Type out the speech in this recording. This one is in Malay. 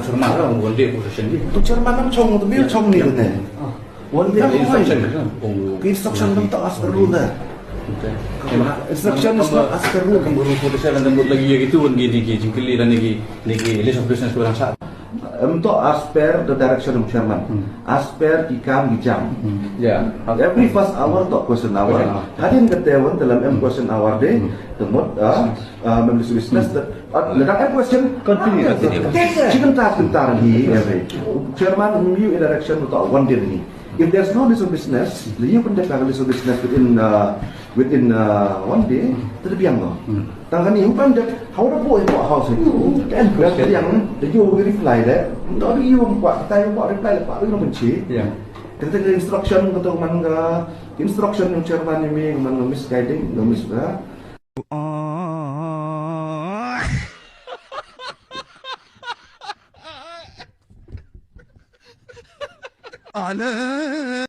chairman lah one day position ni. Tu chairman nam chong tu bil chong ni ne. One day Instruction kan. instruction nam tak as perlu dah. Instruction is not as perlu. Kan baru position dan tembut lagi gitu kan gini jingkeli dan niki list of business kurang sat. Untuk as per the direction of chairman, as per ikam hijam. Ya. Every first hour talk question hour. Hadin ketawan dalam question hour day, temut membeli business. Ledak question continue. Chicken task bentar lagi. Chairman review direction untuk one day ni. If there's no list of business, you pun dapat list of business within one day, terbiang loh. Tangkan ni, bukan dia, how the boy buat house itu, kan? Yang dia reply deh, tapi you buat, kita buat reply lepas itu benci. Kita ada instruction untuk mana, instruction yang chairman ini mana misguiding, misguiding. Ala